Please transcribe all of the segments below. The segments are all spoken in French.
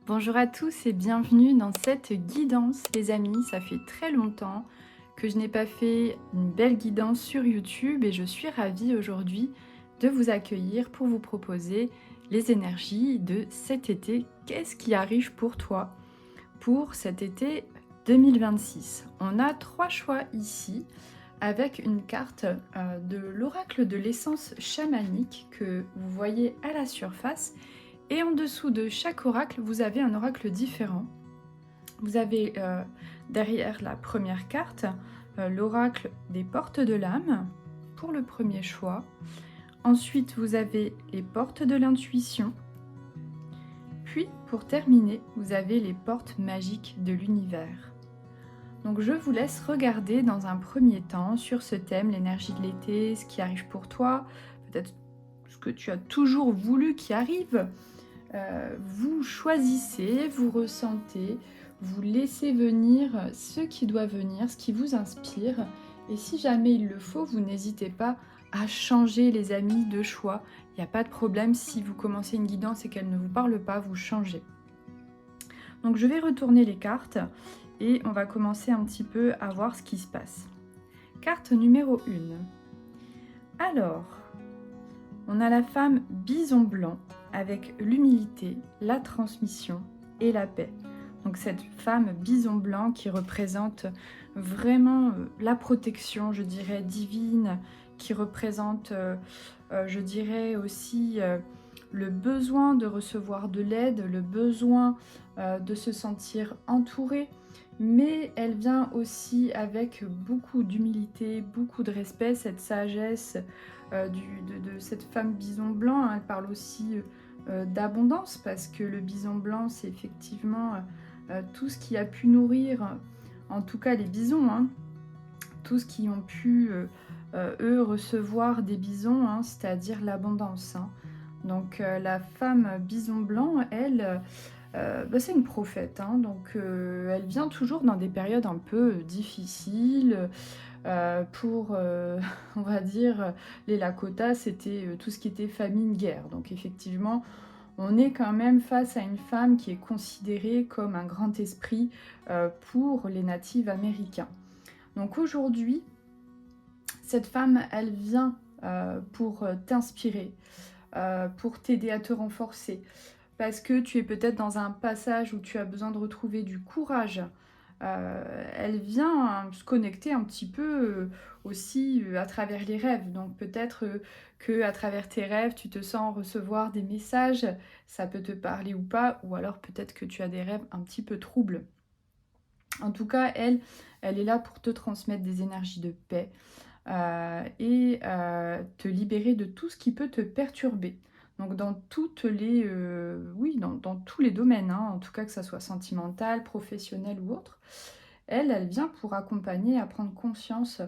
Bonjour à tous et bienvenue dans cette guidance les amis, ça fait très longtemps que je n'ai pas fait une belle guidance sur YouTube et je suis ravie aujourd'hui de vous accueillir pour vous proposer les énergies de cet été. Qu'est-ce qui arrive pour toi pour cet été 2026? On a 3 choix ici avec une carte de l'oracle de l'essence chamanique que vous voyez à la surface. Et en dessous de chaque oracle, vous avez un oracle différent. Vous avez derrière la première carte, l'oracle des portes de l'âme, pour le premier choix. Ensuite, vous avez les portes de l'intuition. Puis, pour terminer, vous avez les portes magiques de l'univers. Donc je vous laisse regarder dans un premier temps sur ce thème, l'énergie de l'été, ce qui arrive pour toi, peut-être ce que tu as toujours voulu qui arrive. Vous choisissez, vous ressentez, vous laissez venir ce qui doit venir, ce qui vous inspire. Et si jamais il le faut, vous n'hésitez pas à changer les amis de choix. Il n'y a pas de problème si vous commencez une guidance et qu'elle ne vous parle pas, vous changez. Donc je vais retourner les cartes et on va commencer un petit peu à voir ce qui se passe. Carte numéro 1. Alors, on a la femme bison blanc avec l'humilité, la transmission et la paix. Donc cette femme bison blanc qui représente vraiment la protection, je dirais, divine, qui représente, je dirais aussi, le besoin de recevoir de l'aide, le besoin de se sentir entouré, mais elle vient aussi avec beaucoup d'humilité, beaucoup de respect, cette sagesse de cette femme bison blanc. Elle parle aussi d'abondance, parce que le bison blanc, c'est effectivement tout ce qui a pu nourrir, en tout cas les bisons, tout ce qui ont pu, eux, recevoir des bisons, c'est-à-dire l'abondance. Donc la femme bison blanc, elle, c'est une prophète, donc elle vient toujours dans des périodes un peu difficiles. Pour, on va dire, les Lakota, c'était tout ce qui était famine, guerre. Donc effectivement, on est quand même face à une femme qui est considérée comme un grand esprit pour les natifs américains. Donc aujourd'hui, cette femme, elle vient pour t'inspirer, pour t'aider à te renforcer, parce que tu es peut-être dans un passage où tu as besoin de retrouver du courage. Elle vient se connecter un petit peu aussi à travers les rêves. Donc peut-être que à travers tes rêves, tu te sens recevoir des messages, ça peut te parler ou pas, ou alors peut-être que tu as des rêves un petit peu troubles. En tout cas, elle est là pour te transmettre des énergies de paix et te libérer de tout ce qui peut te perturber. Donc dans toutes les, dans tous les domaines, en tout cas que ça soit sentimental, professionnel ou autre, elle vient pour accompagner à prendre conscience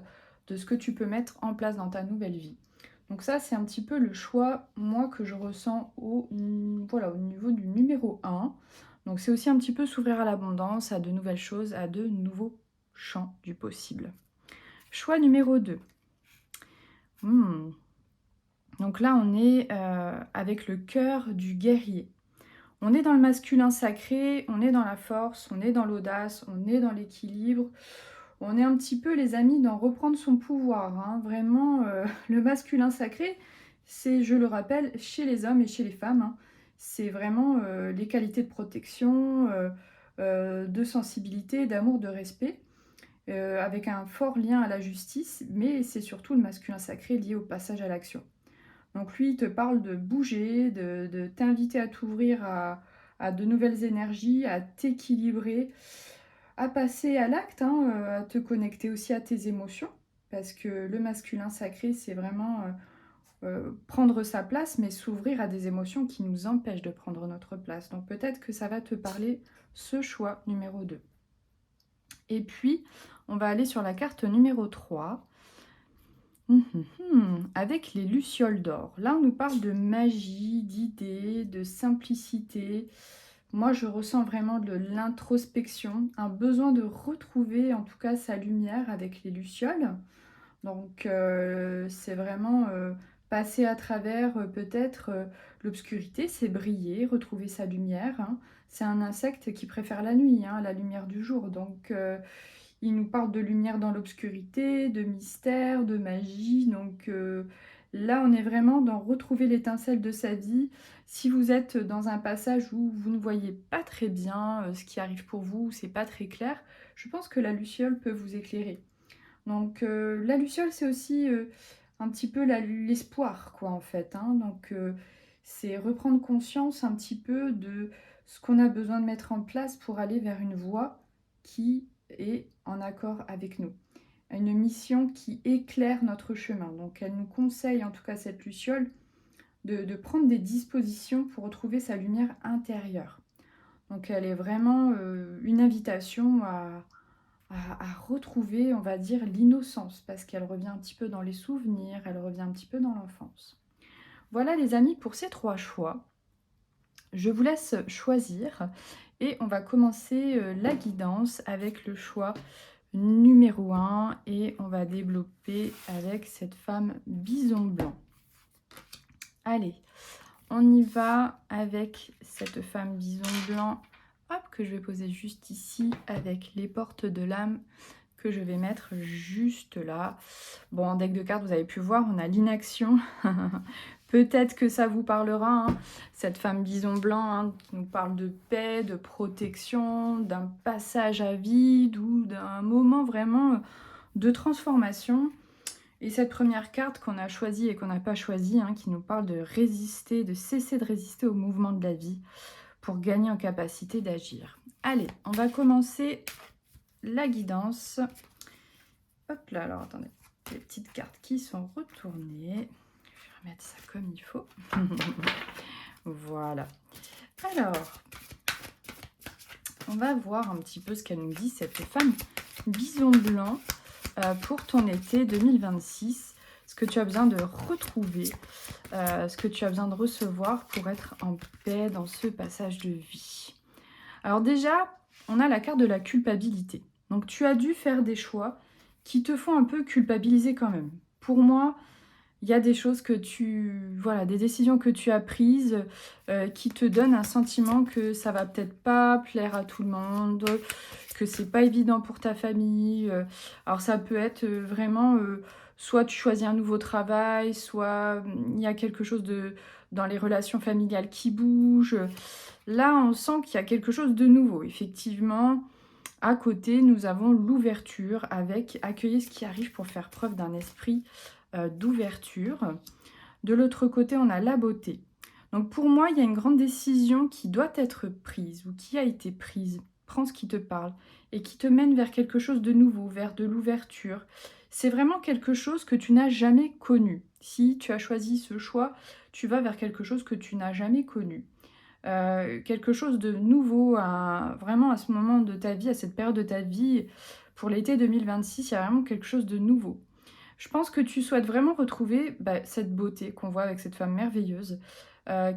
de ce que tu peux mettre en place dans ta nouvelle vie. Donc ça, c'est un petit peu le choix, moi, que je ressens au niveau du numéro 1. Donc c'est aussi un petit peu s'ouvrir à l'abondance, à de nouvelles choses, à de nouveaux champs du possible. Choix numéro 2. Donc là, on est avec le cœur du guerrier. On est dans le masculin sacré, on est dans la force, on est dans l'audace, on est dans l'équilibre. On est un petit peu, les amis, dans reprendre son pouvoir. Vraiment, le masculin sacré, c'est, je le rappelle, chez les hommes et chez les femmes. C'est vraiment les qualités de protection, de sensibilité, d'amour, de respect, avec un fort lien à la justice, mais c'est surtout le masculin sacré lié au passage à l'action. Donc lui, il te parle de bouger, de t'inviter à t'ouvrir à de nouvelles énergies, à t'équilibrer, à passer à l'acte, à te connecter aussi à tes émotions, parce que le masculin sacré, c'est vraiment prendre sa place, mais s'ouvrir à des émotions qui nous empêchent de prendre notre place. Donc peut-être que ça va te parler, ce choix numéro 2. Et puis, on va aller sur la carte numéro 3. Avec les lucioles d'or. Là, on nous parle de magie, d'idées, de simplicité. Moi, je ressens vraiment de l'introspection, un besoin de retrouver en tout cas sa lumière avec les lucioles. Donc, c'est vraiment passer à travers peut-être l'obscurité, c'est briller, retrouver sa lumière, hein. C'est un insecte qui préfère la nuit, hein, à la lumière du jour. Donc, il nous parle de lumière dans l'obscurité, de mystère, de magie. Donc, là, on est vraiment dans retrouver l'étincelle de sa vie. Si vous êtes dans un passage où vous ne voyez pas très bien ce qui arrive pour vous, c'est pas très clair, je pense que la luciole peut vous éclairer. Donc, la luciole, c'est aussi un petit peu l'espoir, quoi, en fait, hein. Donc, c'est reprendre conscience un petit peu de ce qu'on a besoin de mettre en place pour aller vers une voie qui est en accord avec nous. Une mission qui éclaire notre chemin. Donc, elle nous conseille, en tout cas cette luciole, de prendre des dispositions pour retrouver sa lumière intérieure. Donc, elle est vraiment une invitation à retrouver, on va dire, l'innocence, parce qu'elle revient un petit peu dans les souvenirs, elle revient un petit peu dans l'enfance. Voilà les amis pour ces 3 choix. Je vous laisse choisir et on va commencer la guidance avec le choix numéro 1 et on va développer avec cette femme bison blanc. Allez, on y va avec cette femme bison blanc. Hop, que je vais poser juste ici avec les portes de l'âme que je vais mettre juste là. Bon, en deck de cartes, vous avez pu voir, on a l'inaction. Peut-être que ça vous parlera, hein. Cette femme bison blanc, hein, qui nous parle de paix, de protection, d'un passage à vide ou d'un moment vraiment de transformation. Et cette première carte qu'on a choisie et qu'on n'a pas choisie, hein, qui nous parle de résister, de cesser de résister au mouvement de la vie pour gagner en capacité d'agir. Allez, on va commencer la guidance. Hop là, alors attendez, les petites cartes qui sont retournées. Je vais remettre ça comme il faut. Voilà. Alors, on va voir un petit peu ce qu'elle nous dit, cette femme bison blanc, pour ton été 2026. Ce que tu as besoin de retrouver, ce que tu as besoin de recevoir pour être en paix dans ce passage de vie. Alors déjà, on a la carte de la culpabilité. Donc tu as dû faire des choix qui te font un peu culpabiliser quand même. Pour moi, il y a des choses que voilà, des décisions que tu as prises qui te donnent un sentiment que ça va peut-être pas plaire à tout le monde, que c'est pas évident pour ta famille. Alors ça peut être vraiment, soit tu choisis un nouveau travail, soit il y a quelque chose dans les relations familiales qui bouge. Là, on sent qu'il y a quelque chose de nouveau. Effectivement, à côté, nous avons l'ouverture avec accueillir ce qui arrive pour faire preuve d'un esprit d'ouverture. De l'autre côté, on a la beauté. Donc pour moi, il y a une grande décision qui doit être prise ou qui a été prise. Prends ce qui te parle et qui te mène vers quelque chose de nouveau, vers de l'ouverture. C'est vraiment quelque chose que tu n'as jamais connu. Si tu as choisi ce choix, tu vas vers quelque chose que tu n'as jamais connu. Quelque chose de nouveau, vraiment à ce moment de ta vie, à cette période de ta vie. Pour l'été 2026, il y a vraiment quelque chose de nouveau. Je pense que tu souhaites vraiment retrouver cette beauté qu'on voit avec cette femme merveilleuse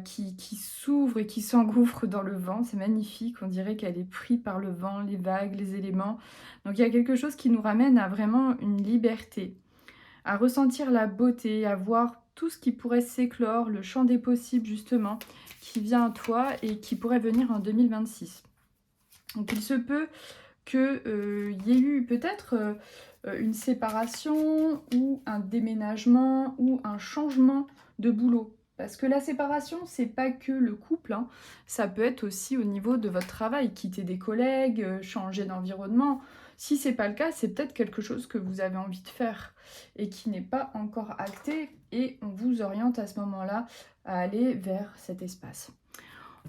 qui s'ouvre et qui s'engouffre dans le vent. C'est magnifique, on dirait qu'elle est prise par le vent, les vagues, les éléments. Donc il y a quelque chose qui nous ramène à vraiment une liberté, à ressentir la beauté, à voir tout ce qui pourrait s'éclore, le champ des possibles justement, qui vient à toi et qui pourrait venir en 2026. Donc il se peut qu'il y ait eu peut-être une séparation ou un déménagement ou un changement de boulot. Parce que la séparation, c'est pas que le couple, hein. Ça peut être aussi au niveau de votre travail, quitter des collègues, changer d'environnement. Si c'est pas le cas, c'est peut-être quelque chose que vous avez envie de faire et qui n'est pas encore acté et on vous oriente à ce moment-là à aller vers cet espace.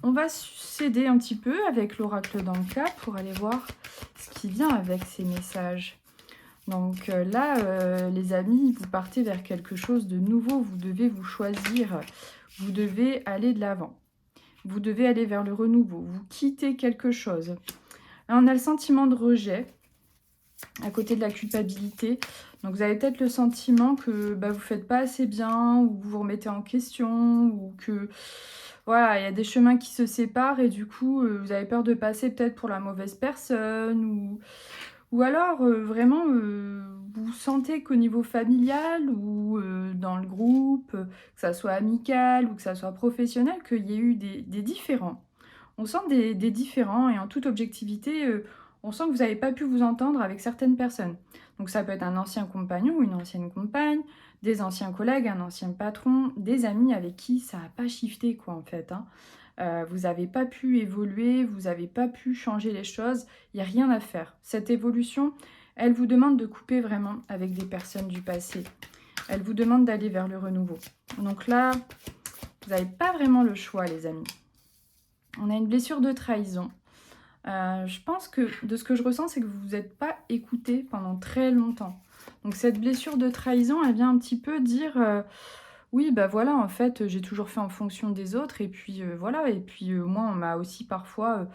On va s'aider un petit peu avec l'oracle d'Anka pour aller voir ce qui vient avec ces messages. Donc là, les amis, vous partez vers quelque chose de nouveau. Vous devez vous choisir. Vous devez aller de l'avant. Vous devez aller vers le renouveau. Vous quittez quelque chose. Là, on a le sentiment de rejet à côté de la culpabilité. Donc vous avez peut-être le sentiment que vous ne faites pas assez bien ou vous vous remettez en question ou que voilà, il y a des chemins qui se séparent et du coup vous avez peur de passer peut-être pour la mauvaise personne Ou alors vraiment vous sentez qu'au niveau familial ou dans le groupe, que ça soit amical ou que ça soit professionnel, qu'il y ait eu des différends. On sent des différends et en toute objectivité, on sent que vous n'avez pas pu vous entendre avec certaines personnes. Donc ça peut être un ancien compagnon ou une ancienne compagne, des anciens collègues, un ancien patron, des amis avec qui ça n'a pas shifté quoi en fait, hein. Vous n'avez pas pu évoluer, vous n'avez pas pu changer les choses, il n'y a rien à faire. Cette évolution, elle vous demande de couper vraiment avec des personnes du passé. Elle vous demande d'aller vers le renouveau. Donc là, vous n'avez pas vraiment le choix les amis. On a une blessure de trahison. Je pense que de ce que je ressens, c'est que vous n'êtes pas écouté pendant très longtemps. Donc cette blessure de trahison, elle vient un petit peu dire oui, bah voilà, en fait, j'ai toujours fait en fonction des autres, et puis voilà, et puis moi, on m'a aussi parfois,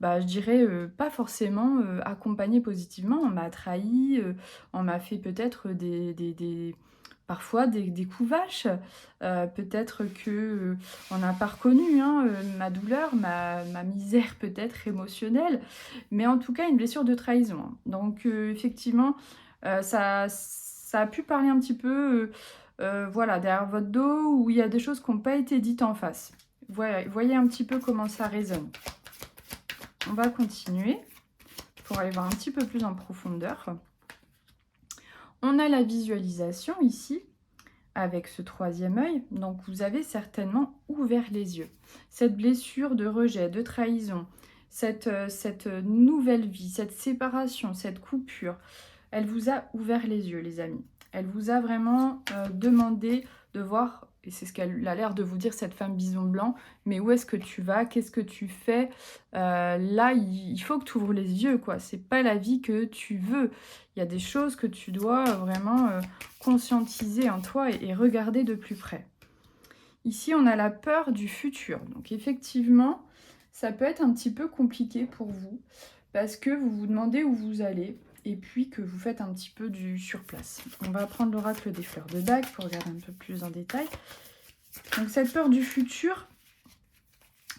bah, je dirais, pas forcément accompagné positivement. On m'a trahi, on m'a fait peut-être parfois des coups vaches. Peut-être que on n'a pas reconnu hein, ma douleur, ma misère peut-être émotionnelle, mais en tout cas une blessure de trahison, hein. Donc effectivement, ça a pu parler un petit peu, voilà, derrière votre dos, où il y a des choses qui n'ont pas été dites en face. Voyez un petit peu comment ça résonne. On va continuer pour aller voir un petit peu plus en profondeur. On a la visualisation ici, avec ce troisième œil, donc vous avez certainement ouvert les yeux. Cette blessure de rejet, de trahison, cette nouvelle vie, cette séparation, cette coupure, elle vous a ouvert les yeux, les amis. Elle vous a vraiment demandé de voir, et c'est ce qu'elle a l'air de vous dire, cette femme bison blanc, mais où est-ce que tu vas? Qu'est-ce que tu fais? Là, il faut que tu ouvres les yeux, quoi. C'est pas la vie que tu veux. Il y a des choses que tu dois vraiment conscientiser en toi et regarder de plus près. Ici, on a la peur du futur. Donc effectivement, ça peut être un petit peu compliqué pour vous parce que vous vous demandez où vous allez et puis que vous faites un petit peu du surplace. On va prendre l'oracle des fleurs de bac pour regarder un peu plus en détail. Donc cette peur du futur,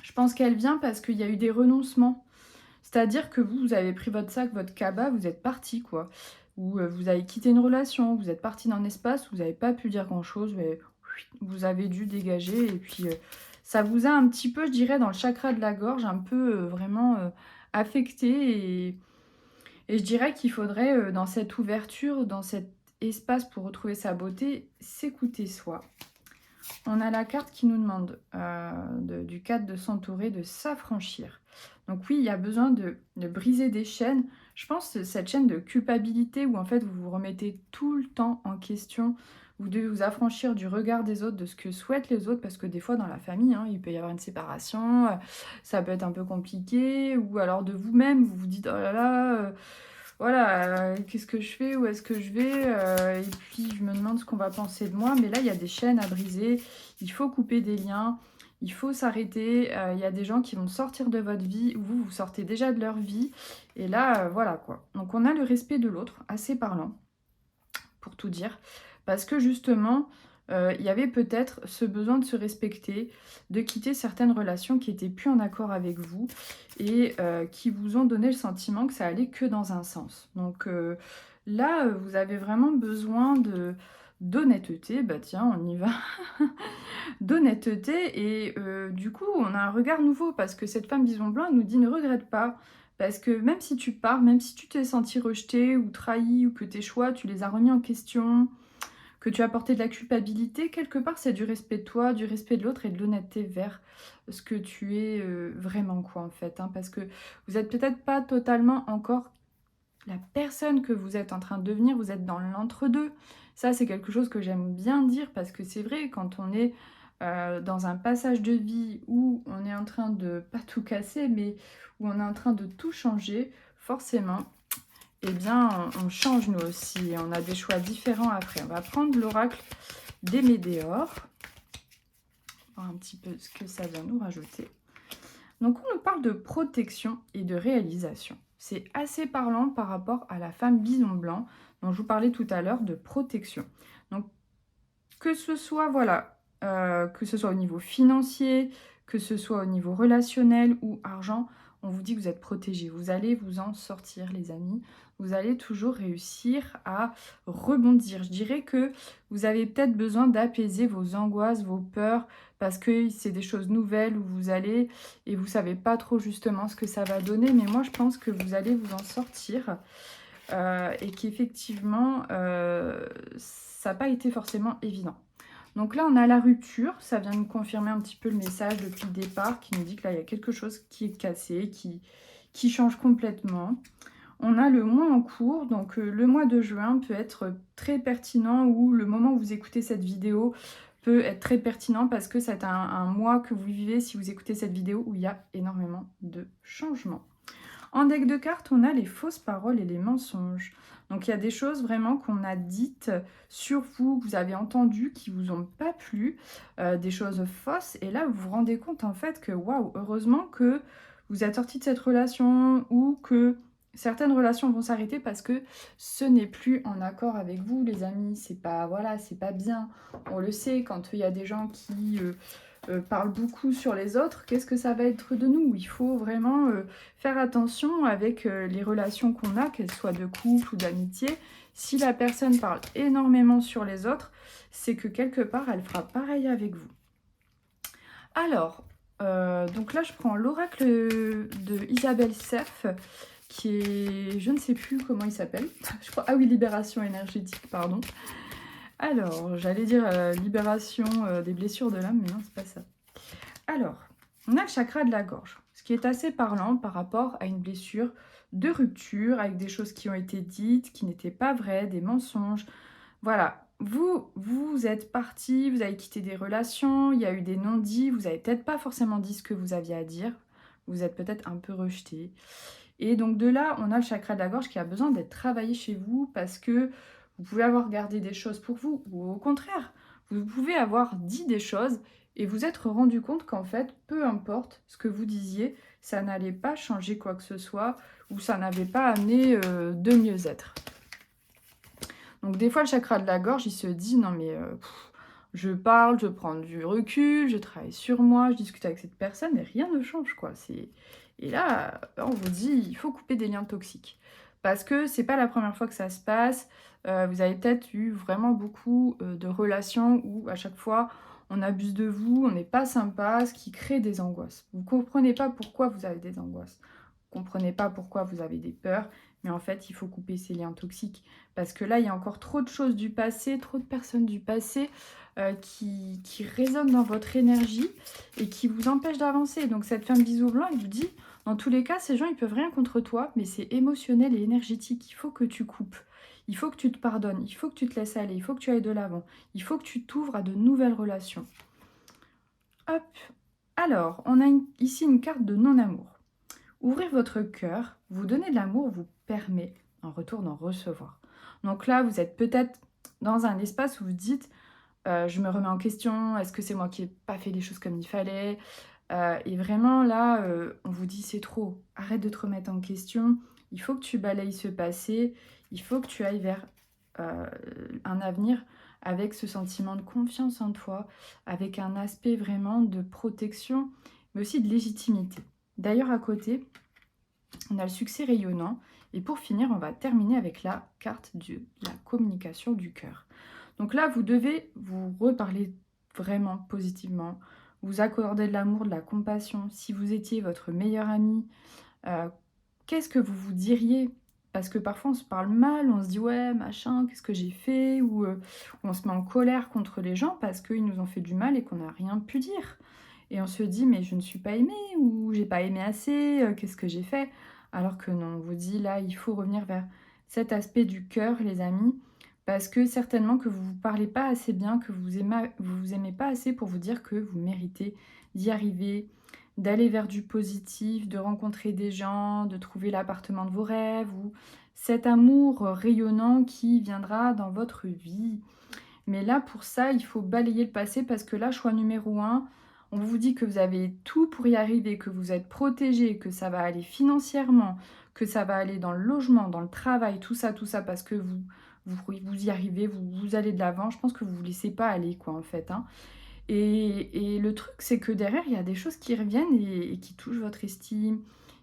je pense qu'elle vient parce qu'il y a eu des renoncements. C'est-à-dire que vous avez pris votre sac, votre cabas, vous êtes parti, quoi. Ou vous avez quitté une relation, vous êtes parti d'un espace où vous n'avez pas pu dire grand-chose, mais vous avez dû dégager. Et puis, ça vous a un petit peu, je dirais, dans le chakra de la gorge, un peu vraiment affecté. Et je dirais qu'il faudrait, dans cette ouverture, dans cet espace pour retrouver sa beauté, s'écouter soi. On a la carte qui nous demande du cadre de s'entourer, de s'affranchir. Donc oui, il y a besoin de briser des chaînes. Je pense que cette chaîne de culpabilité où en fait vous vous remettez tout le temps en question. Vous devez vous affranchir du regard des autres, de ce que souhaitent les autres, parce que des fois dans la famille, hein, il peut y avoir une séparation, ça peut être un peu compliqué, ou alors de vous-même, vous vous dites « Oh là là, voilà, qu'est-ce que je fais? Où est-ce que je vais? Et puis je me demande ce qu'on va penser de moi. » Mais là, il y a des chaînes à briser, il faut couper des liens, il faut s'arrêter. Il y a des gens qui vont sortir de votre vie, ou vous sortez déjà de leur vie. Et là, voilà quoi. Donc on a le respect de l'autre, assez parlant, pour tout dire. Parce que justement, il y avait peut-être ce besoin de se respecter, de quitter certaines relations qui n'étaient plus en accord avec vous et qui vous ont donné le sentiment que ça allait que dans un sens. Donc là, vous avez vraiment besoin d'honnêteté. Bah tiens, on y va. D'honnêteté et du coup, on a un regard nouveau parce que cette femme bison blanc nous dit ne regrette pas. Parce que même si tu pars, même si tu t'es senti rejeté ou trahi ou que tes choix, tu les as remis en question, que tu as porté de la culpabilité, quelque part, c'est du respect de toi, du respect de l'autre et de l'honnêteté vers ce que tu es vraiment, quoi, en fait. Hein, parce que vous n'êtes peut-être pas totalement encore la personne que vous êtes en train de devenir, vous êtes dans l'entre-deux. Ça, c'est quelque chose que j'aime bien dire parce que c'est vrai, quand on est dans un passage de vie où on est en train de, pas tout casser, mais où on est en train de tout changer, forcément, eh bien, on change nous aussi. On a des choix différents après. On va prendre l'oracle des météores. Voir un petit peu ce que ça vient nous rajouter. Donc, on nous parle de protection et de réalisation. C'est assez parlant par rapport à la femme bison blanc dont je vous parlais tout à l'heure de protection. Donc, que ce soit, voilà, que ce soit au niveau financier, que ce soit au niveau relationnel ou argent, on vous dit que vous êtes protégés. Vous allez vous en sortir, les amis. vous allez toujours réussir à rebondir. Je dirais que vous avez peut-être besoin d'apaiser vos angoisses, vos peurs, parce que c'est des choses nouvelles où vous allez et vous savez pas trop justement ce que ça va donner. Mais moi, je pense que vous allez vous en sortir et qu'effectivement, ça n'a pas été forcément évident. Donc là, on a la rupture. Ça vient nous confirmer un petit peu le message depuis le départ qui nous dit que là, il y a quelque chose qui est cassé, qui change complètement. On a le mois en cours, donc le mois de juin peut être très pertinent ou le moment où vous écoutez cette vidéo peut être très pertinent parce que c'est un mois que vous vivez si vous écoutez cette vidéo où il y a énormément de changements. En deck de cartes, on a les fausses paroles et les mensonges. Donc il y a des choses vraiment qu'on a dites sur vous, que vous avez entendues, qui vous ont pas plu, des choses fausses. Et là, vous vous rendez compte en fait que, waouh, heureusement que vous êtes sorti de cette relation ou que certaines relations vont s'arrêter parce que ce n'est plus en accord avec vous, les amis. C'est pas, voilà, c'est pas bien. On le sait, quand il y a des gens qui parlent beaucoup sur les autres, qu'est-ce que ça va être de nous? Il faut vraiment faire attention avec les relations qu'on a, qu'elles soient de couple ou d'amitié. Si la personne parle énormément sur les autres, c'est que quelque part, elle fera pareil avec vous. Alors, donc là, je prends l'oracle de Isabelle Cerf, qui est, je ne sais plus comment il s'appelle, je crois, ah oui, libération énergétique, pardon. Alors, j'allais dire libération des blessures de l'âme, mais non, c'est pas ça. Alors, on a le chakra de la gorge, ce qui est assez parlant par rapport à une blessure de rupture, avec des choses qui ont été dites, qui n'étaient pas vraies, des mensonges. Voilà, vous êtes parti, vous avez quitté des relations, il y a eu des non-dits, vous n'avez peut-être pas forcément dit ce que vous aviez à dire, vous êtes peut-être un peu rejeté. Et donc de là, on a le chakra de la gorge qui a besoin d'être travaillé chez vous parce que vous pouvez avoir gardé des choses pour vous ou au contraire, vous pouvez avoir dit des choses et vous être rendu compte qu'en fait, peu importe ce que vous disiez, ça n'allait pas changer quoi que ce soit ou ça n'avait pas amené de mieux-être. Donc des fois, le chakra de la gorge, il se dit, non mais je parle, je prends du recul, je travaille sur moi, je discute avec cette personne et rien ne change quoi. Et là, on vous dit, il faut couper des liens toxiques. Parce que c'est pas la première fois que ça se passe. Vous avez peut-être eu vraiment beaucoup de relations où à chaque fois on abuse de vous, on n'est pas sympa, ce qui crée des angoisses. Vous ne comprenez pas pourquoi vous avez des angoisses. Vous ne comprenez pas pourquoi vous avez des peurs. Mais en fait, il faut couper ces liens toxiques. Parce que là, il y a encore trop de choses du passé, trop de personnes du passé qui résonnent dans votre énergie et qui vous empêchent d'avancer. Donc cette femme bisou blanc, elle vous dit, dans tous les cas, ces gens, ils peuvent rien contre toi, mais c'est émotionnel et énergétique. Il faut que tu coupes. Il faut que tu te pardonnes. Il faut que tu te laisses aller. Il faut que tu ailles de l'avant. Il faut que tu t'ouvres à de nouvelles relations. Hop. Alors, on a ici une carte de non-amour. Ouvrir votre cœur, vous donner de l'amour vous permet en retour d'en recevoir. Donc là, vous êtes peut-être dans un espace où vous dites je me remets en question, est-ce que c'est moi qui n'ai pas fait les choses comme il fallait et vraiment là, on vous dit c'est trop, arrête de te remettre en question, il faut que tu balayes ce passé, il faut que tu ailles vers un avenir avec ce sentiment de confiance en toi, avec un aspect vraiment de protection, mais aussi de légitimité. D'ailleurs, à côté, on a le succès rayonnant. Et pour finir, on va terminer avec la carte de la communication du cœur. Donc là, vous devez vous reparler vraiment positivement, vous accorder de l'amour, de la compassion. Si vous étiez votre meilleur ami, qu'est-ce que vous vous diriez? Parce que parfois, on se parle mal, on se dit « ouais, machin, qu'est-ce que j'ai fait ?» ou on se met en colère contre les gens parce qu'ils nous ont fait du mal et qu'on n'a rien pu dire. Et on se dit « mais je ne suis pas aimée » ou « j'ai pas aimé assez, qu'est-ce que j'ai fait ?» Alors que non, on vous dit là, il faut revenir vers cet aspect du cœur, les amis, parce que certainement que vous ne vous parlez pas assez bien, que vous aimez pas assez pour vous dire que vous méritez d'y arriver, d'aller vers du positif, de rencontrer des gens, de trouver l'appartement de vos rêves, ou cet amour rayonnant qui viendra dans votre vie. Mais là, pour ça, il faut balayer le passé parce que là, choix numéro 1, on vous dit que vous avez tout pour y arriver, que vous êtes protégé, que ça va aller financièrement, que ça va aller dans le logement, dans le travail, tout ça, parce que vous y arrivez, vous allez de l'avant. Je pense que vous ne vous laissez pas aller, quoi, en fait. Hein. Et le truc, c'est que derrière, il y a des choses qui reviennent et qui touchent votre estime,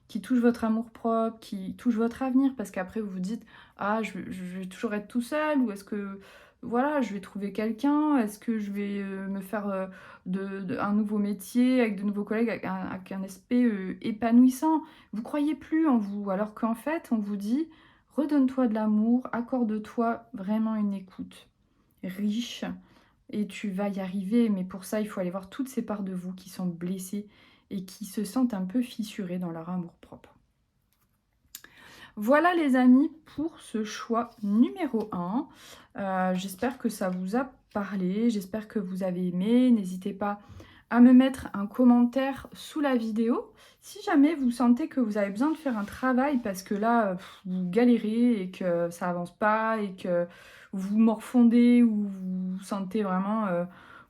qui touche votre amour-propre, qui touche votre avenir, parce qu'après vous vous dites « Ah, je vais toujours être tout seul » ou est-ce que, voilà, je vais trouver quelqu'un, est-ce que je vais me faire un nouveau métier avec de nouveaux collègues, avec un aspect épanouissant. Vous croyez plus en vous, alors qu'en fait, on vous dit « Redonne-toi de l'amour, accorde-toi vraiment une écoute riche et tu vas y arriver ». Mais pour ça, il faut aller voir toutes ces parts de vous qui sont blessées et qui se sentent un peu fissurées dans leur amour-propre. Voilà les amis pour ce choix numéro 1. J'espère que ça vous a parlé, j'espère que vous avez aimé. N'hésitez pas à me mettre un commentaire sous la vidéo si jamais vous sentez que vous avez besoin de faire un travail parce que là, vous galérez et que ça avance pas et que vous morfondez ou vous vous sentez vraiment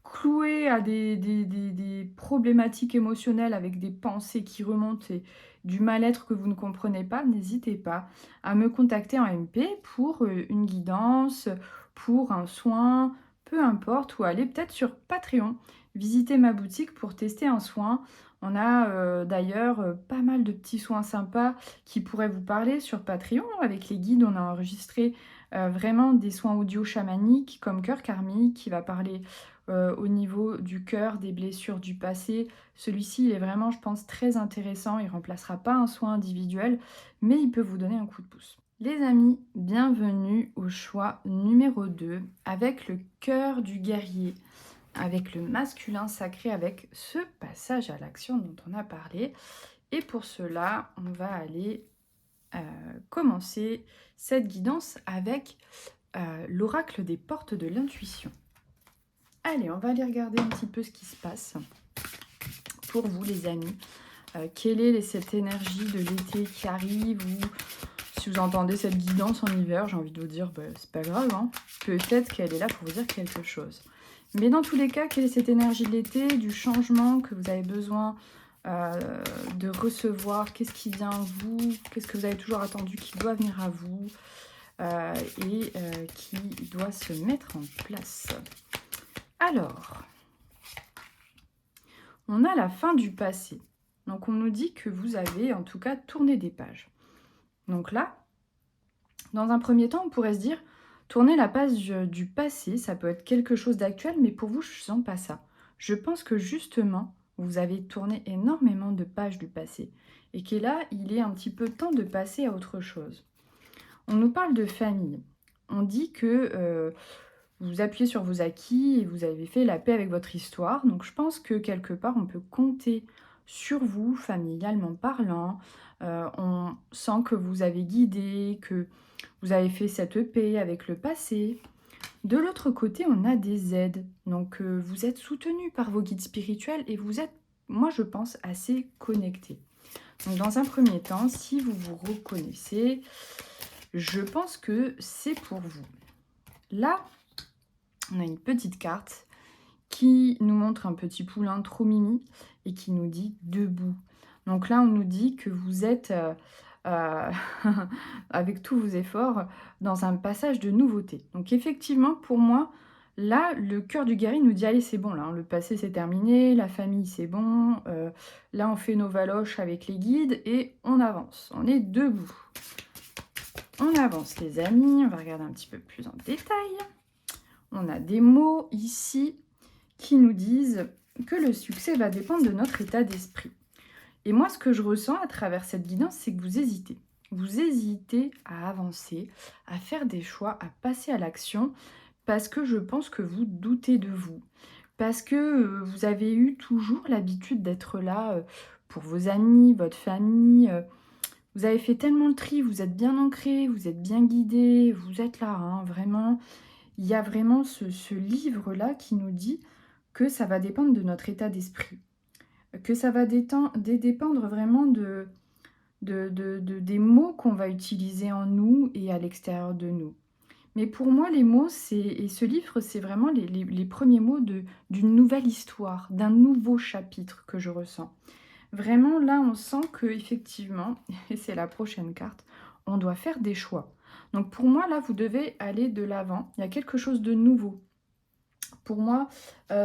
cloué à des problématiques émotionnelles avec des pensées qui remontent et du mal-être que vous ne comprenez pas, n'hésitez pas à me contacter en MP pour une guidance, pour un soin, peu importe, ou aller peut-être sur Patreon, visiter ma boutique pour tester un soin. On a d'ailleurs pas mal de petits soins sympas qui pourraient vous parler sur Patreon. Avec les guides, on a enregistré vraiment des soins audio chamaniques comme Cœur Karmique qui va parler au niveau du cœur, des blessures du passé. Celui-ci est vraiment, je pense, très intéressant. Il ne remplacera pas un soin individuel, mais il peut vous donner un coup de pouce. Les amis, bienvenue au choix numéro 2 avec le cœur du guerrier, avec le masculin sacré, avec ce passage à l'action dont on a parlé. Et pour cela, on va aller commencer cette guidance avec l'oracle des portes de l'intuition. Allez, on va aller regarder un petit peu ce qui se passe pour vous les amis. Quelle est cette énergie de l'été qui arrive, ou si vous entendez cette guidance en hiver, j'ai envie de vous dire, c'est pas grave, hein. Peut-être qu'elle est là pour vous dire quelque chose. Mais dans tous les cas, quelle est cette énergie de l'été, du changement que vous avez besoin de recevoir? Qu'est-ce qui vient à vous? Qu'est-ce que vous avez toujours attendu qui doit venir à vous et qui doit se mettre en place? Alors, on a la fin du passé. Donc, on nous dit que vous avez, en tout cas, tourné des pages. Donc là, dans un premier temps, on pourrait se dire, tourner la page du passé, ça peut être quelque chose d'actuel, mais pour vous, je ne sens pas ça. Je pense que justement, vous avez tourné énormément de pages du passé. Et que là, il est un petit peu temps de passer à autre chose. On nous parle de famille. On dit que vous appuyez sur vos acquis et vous avez fait la paix avec votre histoire. Donc je pense que quelque part, on peut compter sur vous, familialement parlant. On sent que vous avez guidé, que vous avez fait cette paix avec le passé. De l'autre côté, on a des aides. Donc vous êtes soutenu par vos guides spirituels et vous êtes, moi je pense, assez connecté. Donc dans un premier temps, si vous vous reconnaissez, je pense que c'est pour vous. Là, on a une petite carte qui nous montre un petit poulain trop mimi et qui nous dit debout. Donc là, on nous dit que vous êtes, avec tous vos efforts, dans un passage de nouveauté. Donc effectivement, pour moi, là, le cœur du guerrier nous dit, allez, c'est bon, là, hein, le passé c'est terminé, la famille c'est bon, là on fait nos valoches avec les guides et on avance, on est debout. On avance les amis, on va regarder un petit peu plus en détail. On a des mots ici qui nous disent que le succès va dépendre de notre état d'esprit. Et moi, ce que je ressens à travers cette guidance, c'est que vous hésitez. Vous hésitez à avancer, à faire des choix, à passer à l'action, parce que je pense que vous doutez de vous. Parce que vous avez eu toujours l'habitude d'être là pour vos amis, votre famille. Vous avez fait tellement le tri, vous êtes bien ancré, vous êtes bien guidé, vous êtes là, hein, vraiment. Il y a vraiment ce livre-là qui nous dit que ça va dépendre de notre état d'esprit, que ça va dépendre vraiment des mots qu'on va utiliser en nous et à l'extérieur de nous. Mais pour moi, les mots, et ce livre, c'est vraiment les premiers mots d'une nouvelle histoire, d'un nouveau chapitre que je ressens. Vraiment, là, on sent qu'effectivement, et c'est la prochaine carte, on doit faire des choix. Donc pour moi, là, vous devez aller de l'avant. Il y a quelque chose de nouveau Pour moi,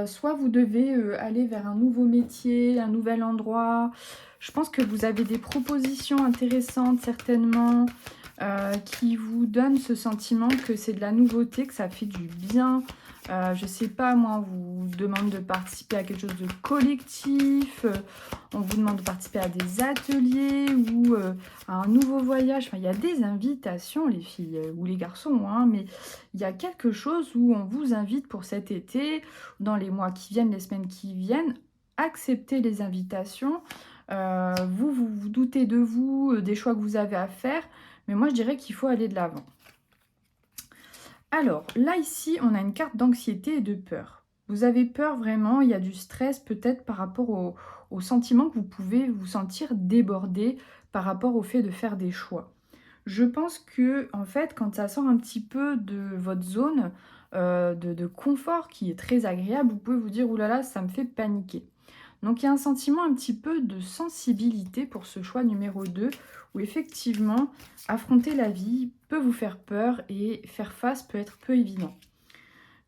soit vous devez aller vers un nouveau métier, un nouvel endroit. Je pense que vous avez des propositions intéressantes certainement qui vous donnent ce sentiment que c'est de la nouveauté, que ça fait du bien. Je sais pas, moi, on vous demande de participer à quelque chose de collectif, on vous demande de participer à des ateliers ou à un nouveau voyage. Enfin, il y a des invitations, les filles ou les garçons, hein, mais il y a quelque chose où on vous invite pour cet été, dans les mois qui viennent, les semaines qui viennent. Acceptez les invitations. Vous doutez de vous, des choix que vous avez à faire, mais moi, je dirais qu'il faut aller de l'avant. Alors, là, ici, on a une carte d'anxiété et de peur. Vous avez peur vraiment, il y a du stress peut-être par rapport au sentiment que vous pouvez vous sentir débordé par rapport au fait de faire des choix. Je pense que, en fait, quand ça sort un petit peu de votre zone de confort qui est très agréable, vous pouvez vous dire « Ouh là là, ça me fait paniquer ». Donc il y a un sentiment un petit peu de sensibilité pour ce choix numéro 2, où effectivement, affronter la vie peut vous faire peur et faire face peut être peu évident.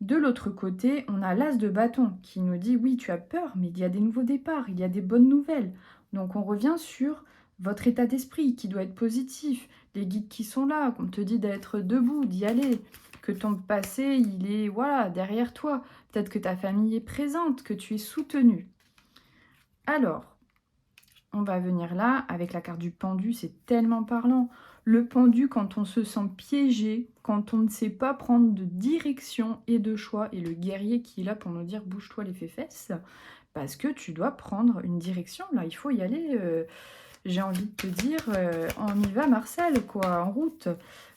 De l'autre côté, on a l'as de bâton qui nous dit oui, tu as peur, mais il y a des nouveaux départs, il y a des bonnes nouvelles. Donc on revient sur votre état d'esprit qui doit être positif, les guides qui sont là, qu'on te dit d'être debout, d'y aller, que ton passé, il est voilà derrière toi, peut-être que ta famille est présente, que tu es soutenu. Alors, on va venir là, avec la carte du pendu, c'est tellement parlant. Le pendu, quand on se sent piégé, quand on ne sait pas prendre de direction et de choix, et le guerrier qui est là pour nous dire « bouge-toi les fesses », parce que tu dois prendre une direction, là, il faut y aller, j'ai envie de te dire, on y va Marcel, quoi, en route.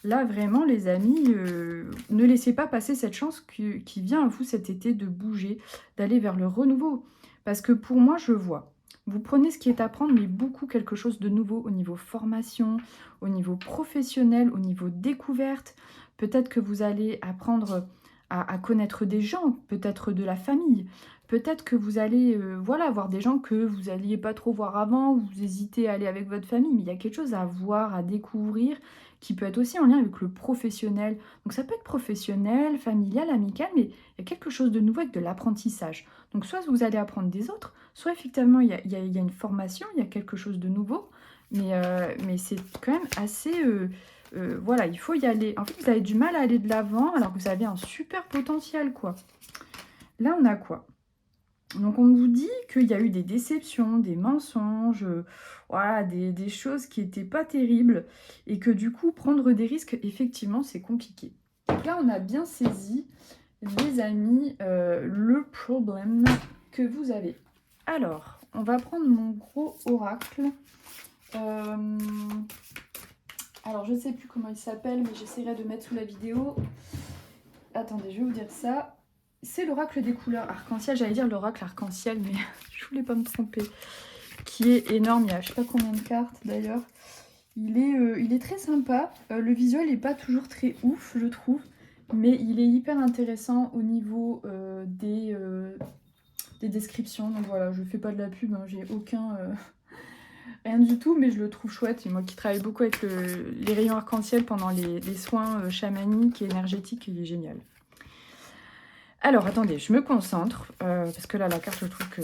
Là, vraiment, les amis, ne laissez pas passer cette chance qui vient à vous cet été de bouger, d'aller vers le renouveau. Parce que pour moi, je vois. Vous prenez ce qui est à prendre, mais beaucoup quelque chose de nouveau au niveau formation, au niveau professionnel, au niveau découverte. Peut-être que vous allez apprendre à connaître des gens, peut-être de la famille. Peut-être que vous allez voilà, voir des gens que vous n'alliez pas trop voir avant, ou vous hésitez à aller avec votre famille, mais il y a quelque chose à voir, à découvrir, qui peut être aussi en lien avec le professionnel. Donc ça peut être professionnel, familial, amical, mais il y a quelque chose de nouveau avec de l'apprentissage. Donc soit vous allez apprendre des autres, soit effectivement il y a une formation, il y a quelque chose de nouveau, mais c'est quand même assez... voilà, il faut y aller. En fait, vous avez du mal à aller de l'avant alors que vous avez un super potentiel, quoi. Là, on a quoi? Donc, on vous dit qu'il y a eu des déceptions, des mensonges, voilà, des choses qui n'étaient pas terribles et que du coup, prendre des risques, effectivement, c'est compliqué. Donc là, on a bien saisi, les amis, le problème que vous avez. Alors, on va prendre mon gros oracle. Alors, je ne sais plus comment il s'appelle, mais j'essaierai de mettre sous la vidéo. Attendez, je vais vous dire ça. C'est l'oracle des couleurs arc-en-ciel. J'allais dire l'oracle arc-en-ciel, mais je voulais pas me tromper. Qui est énorme. Il y a je sais pas combien de cartes d'ailleurs. Il est très sympa. Le visuel n'est pas toujours très ouf, je trouve. Mais il est hyper intéressant au niveau des descriptions. Donc voilà, je fais pas de la pub, hein, j'ai aucun... rien du tout, mais je le trouve chouette. Et moi qui travaille beaucoup avec les rayons arc-en-ciel pendant les soins chamaniques et énergétiques, il est génial. Alors, attendez, je me concentre, parce que là, la carte, je trouve que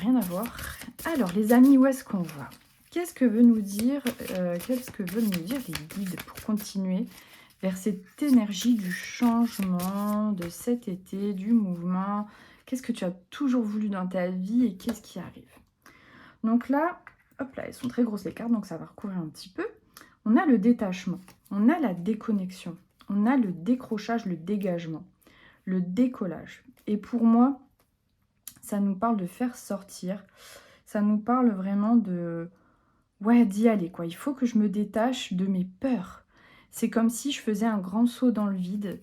rien à voir. Alors, les amis, où est-ce qu'on va? Qu'est-ce que veut nous dire les guides pour continuer vers cette énergie du changement, de cet été, du mouvement? Qu'est-ce que tu as toujours voulu dans ta vie et qu'est-ce qui arrive? Donc là, hop là, elles sont très grosses les cartes, donc ça va recouvrir un petit peu. On a le détachement, on a la déconnexion, on a le décrochage, le dégagement, le décollage. Et pour moi, ça nous parle de faire sortir, ça nous parle vraiment de... ouais, d'y aller, quoi. Il faut que je me détache de mes peurs. C'est comme si je faisais un grand saut dans le vide.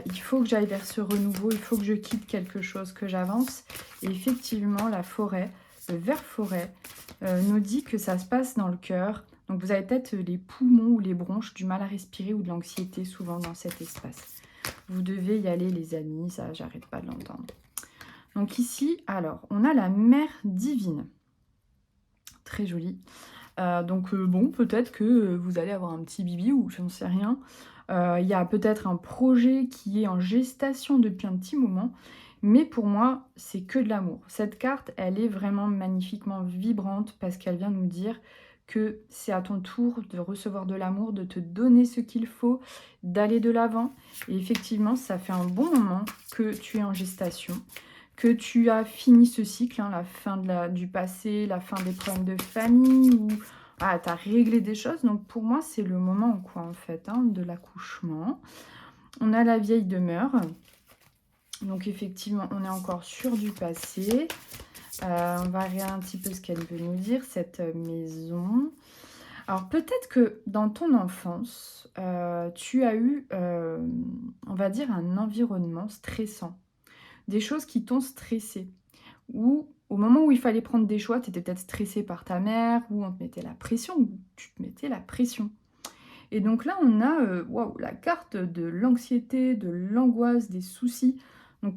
Il faut que j'aille vers ce renouveau, il faut que je quitte quelque chose, que j'avance. Et effectivement, la forêt, le ver forêt, nous dit que ça se passe dans le cœur. Donc vous avez peut-être les poumons ou les bronches, du mal à respirer ou de l'anxiété souvent dans cet espace. Vous devez y aller les amis, ça j'arrête pas de l'entendre. Donc ici, alors, on a la mère divine. Très jolie. Donc bon, peut-être que vous allez avoir un petit bibi ou je ne sais rien. Il y a peut-être un projet qui est en gestation depuis un petit moment. Mais pour moi, c'est que de l'amour. Cette carte, elle est vraiment magnifiquement vibrante parce qu'elle vient nous dire que c'est à ton tour de recevoir de l'amour, de te donner ce qu'il faut, d'aller de l'avant. Et effectivement, ça fait un bon moment que tu es en gestation, que tu as fini ce cycle, hein, la fin du passé, la fin des problèmes de famille, ou tu as réglé des choses. Donc pour moi, c'est le moment quoi, en fait, hein, de l'accouchement. On a la vieille demeure. Donc effectivement, on est encore sur du passé. On va regarder un petit peu ce qu'elle veut nous dire, cette maison. Alors peut-être que dans ton enfance, tu as eu, on va dire, un environnement stressant. Des choses qui t'ont stressé. Ou au moment où il fallait prendre des choix, tu étais peut-être stressé par ta mère, ou on te mettait la pression, ou tu te mettais la pression. Et donc là, on a la carte de l'anxiété, de l'angoisse, des soucis. Donc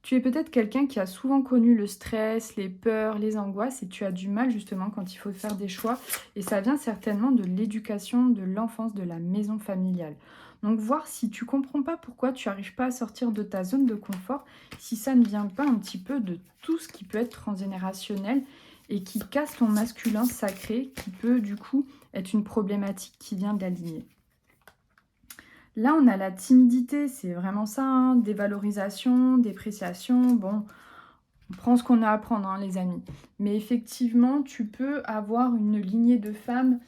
tu es peut-être quelqu'un qui a souvent connu le stress, les peurs, les angoisses, et tu as du mal justement quand il faut faire des choix. Et ça vient certainement de l'éducation, de l'enfance, de la maison familiale. Donc voir si tu comprends pas pourquoi tu n'arrives pas à sortir de ta zone de confort, si ça ne vient pas un petit peu de tout ce qui peut être transgénérationnel et qui casse ton masculin sacré, qui peut du coup être une problématique qui vient de la lignée. Là, on a la timidité, c'est vraiment ça, hein, dévalorisation, dépréciation. Bon, on prend ce qu'on a à prendre, hein, les amis. Mais effectivement, tu peux avoir une lignée de femmes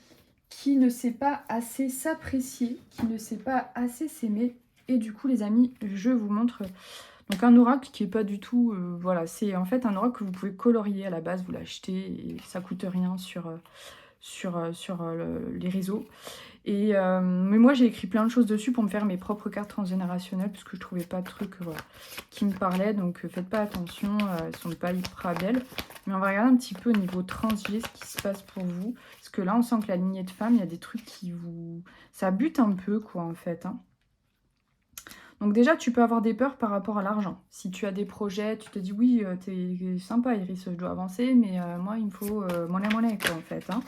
qui ne sait pas assez s'apprécier, qui ne sait pas assez s'aimer. Et du coup, les amis, je vous montre donc un oracle qui n'est pas du tout... voilà, c'est en fait un oracle que vous pouvez colorier à la base, vous l'achetez et ça ne coûte rien sur les réseaux. Mais moi, j'ai écrit plein de choses dessus pour me faire mes propres cartes transgénérationnelles parce que je trouvais pas de trucs qui me parlaient. Donc, faites pas attention, elles sont pas hyper belles. Mais on va regarder un petit peu au niveau transgé ce qui se passe pour vous. Parce que là, on sent que la lignée de femmes, il y a des trucs qui vous... ça bute un peu, quoi, en fait, hein. Donc déjà, tu peux avoir des peurs par rapport à l'argent. Si tu as des projets, tu te dis oui, t'es sympa Iris, je dois avancer, mais moi, il me faut monnaie, quoi, en fait, hein.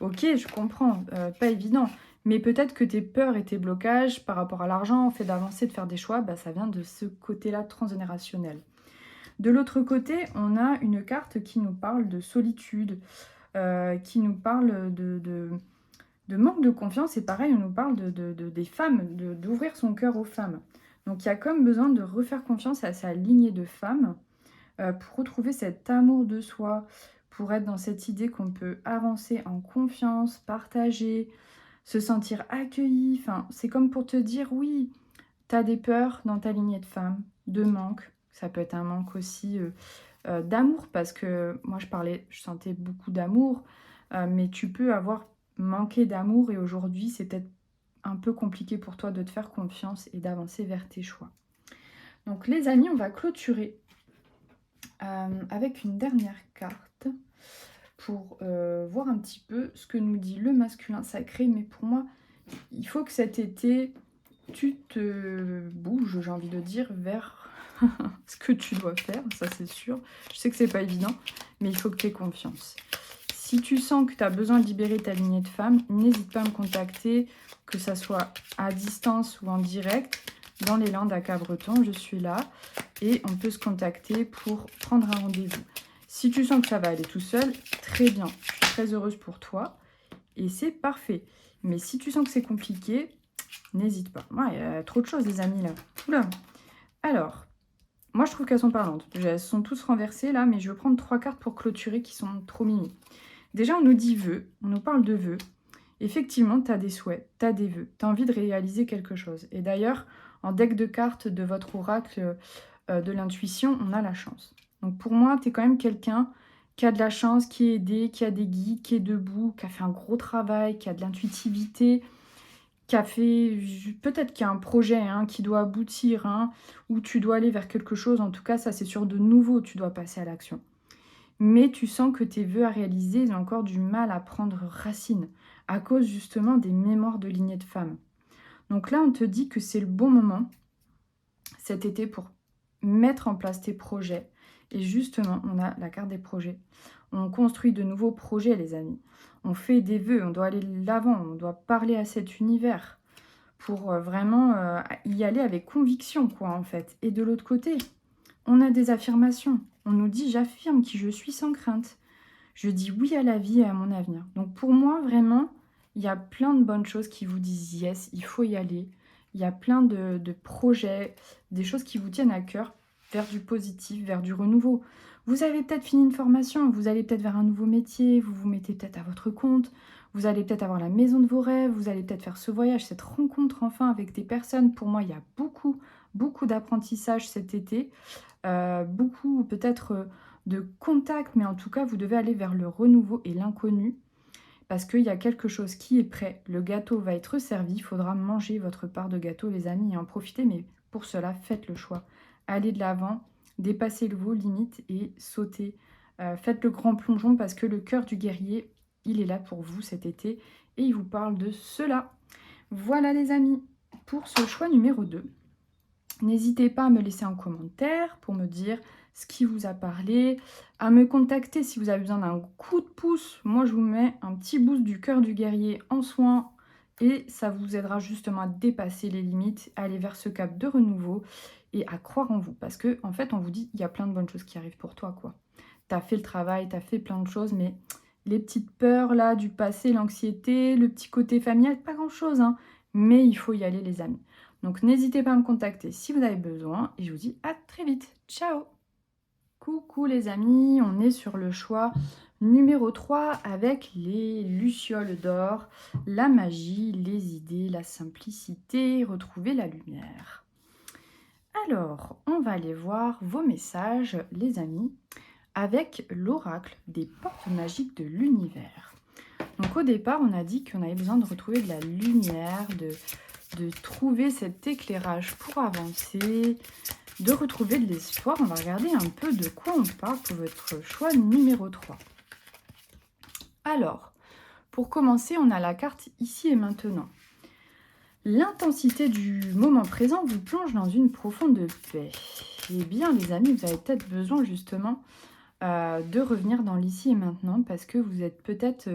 Ok, je comprends, pas évident. Mais peut-être que tes peurs et tes blocages par rapport à l'argent, au fait d'avancer, de faire des choix, bah, ça vient de ce côté-là transgénérationnel. De l'autre côté, on a une carte qui nous parle de solitude, qui nous parle de manque de confiance. Et pareil, on nous parle des femmes, d'ouvrir son cœur aux femmes. Donc il y a comme besoin de refaire confiance à sa lignée de femmes pour retrouver cet amour de soi, pour être dans cette idée qu'on peut avancer en confiance, partager, se sentir accueilli. Enfin, c'est comme pour te dire, oui, tu as des peurs dans ta lignée de femmes, de manque. Ça peut être un manque aussi d'amour, parce que moi, je sentais beaucoup d'amour, mais tu peux avoir manqué d'amour et aujourd'hui, c'est peut-être un peu compliqué pour toi de te faire confiance et d'avancer vers tes choix. Donc les amis, on va clôturer avec une dernière carte pour voir un petit peu ce que nous dit le masculin sacré. Mais pour moi, il faut que cet été, tu te bouges, j'ai envie de dire, vers ce que tu dois faire, ça c'est sûr. Je sais que c'est pas évident, mais il faut que tu aies confiance. Si tu sens que tu as besoin de libérer ta lignée de femmes, n'hésite pas à me contacter, que ça soit à distance ou en direct. Dans les Landes à Cabreton, je suis là et on peut se contacter pour prendre un rendez-vous. Si tu sens que ça va aller tout seul, très bien. Je suis très heureuse pour toi et c'est parfait. Mais si tu sens que c'est compliqué, n'hésite pas. Ouais, il y a trop de choses, les amis, là. Oula. Alors, moi, je trouve qu'elles sont parlantes. Elles sont tous renversées, là, mais je vais prendre 3 cartes pour clôturer qui sont trop mimi. Déjà, on nous dit vœux, on nous parle de vœux. Effectivement, tu as des souhaits, tu as des vœux, tu as envie de réaliser quelque chose. Et d'ailleurs, en deck de cartes de votre oracle de l'intuition, on a la chance. Donc pour moi, tu es quand même quelqu'un qui a de la chance, qui est aidé, qui a des guides, qui est debout, qui a fait un gros travail, qui a de l'intuitivité, qui a fait... Peut-être qu'il y a un projet qui doit aboutir, ou tu dois aller vers quelque chose. En tout cas, ça c'est sûr, de nouveau, tu dois passer à l'action. Mais tu sens que tes vœux à réaliser, ils ont encore du mal à prendre racine à cause justement des mémoires de lignée de femmes. Donc là, on te dit que c'est le bon moment cet été pour mettre en place tes projets. Et justement, on a la carte des projets. On construit de nouveaux projets, les amis. On fait des vœux, on doit aller de l'avant, on doit parler à cet univers pour vraiment y aller avec conviction, quoi, en fait. Et de l'autre côté, on a des affirmations. On nous dit « j'affirme qui je suis sans crainte ». Je dis oui à la vie et à mon avenir. Donc pour moi, vraiment, il y a plein de bonnes choses qui vous disent « yes, il faut y aller ». Il y a plein de projets, des choses qui vous tiennent à cœur, vers du positif, vers du renouveau. Vous avez peut-être fini une formation, vous allez peut-être vers un nouveau métier, vous vous mettez peut-être à votre compte, vous allez peut-être avoir la maison de vos rêves, vous allez peut-être faire ce voyage, cette rencontre enfin avec des personnes. Pour moi, il y a beaucoup d'apprentissage cet été, beaucoup peut-être de contacts, mais en tout cas, vous devez aller vers le renouveau et l'inconnu. Parce qu'il y a quelque chose qui est prêt, le gâteau va être servi, il faudra manger votre part de gâteau les amis et en profiter, mais pour cela faites le choix. Allez de l'avant, dépassez vos limites et sautez. Faites le grand plongeon parce que le cœur du guerrier, il est là pour vous cet été et il vous parle de cela. Voilà les amis, pour ce choix numéro 2. N'hésitez pas à me laisser un commentaire pour me dire ce qui vous a parlé, à me contacter si vous avez besoin d'un coup de pouce. Moi, je vous mets un petit boost du cœur du guerrier en soin et ça vous aidera justement à dépasser les limites, à aller vers ce cap de renouveau et à croire en vous. Parce que en fait, on vous dit, il y a plein de bonnes choses qui arrivent pour toi, quoi. T'as fait le travail, t'as fait plein de choses, mais les petites peurs là du passé, l'anxiété, le petit côté familial, pas grand-chose, hein. Mais il faut y aller, les amis. Donc n'hésitez pas à me contacter si vous avez besoin et je vous dis à très vite. Ciao! Coucou les amis, on est sur le choix numéro 3 avec les lucioles d'or, la magie, les idées, la simplicité, retrouver la lumière. Alors, on va aller voir vos messages les amis avec l'oracle des portes magiques de l'univers. Donc au départ, on a dit qu'on avait besoin de retrouver de la lumière, de trouver cet éclairage pour avancer, de retrouver de l'espoir. On va regarder un peu de quoi on parle pour votre choix numéro 3. Alors, pour commencer, on a la carte ici et maintenant. L'intensité du moment présent vous plonge dans une profonde paix. Eh bien, les amis, vous avez peut-être besoin justement de revenir dans l'ici et maintenant parce que vous êtes peut-être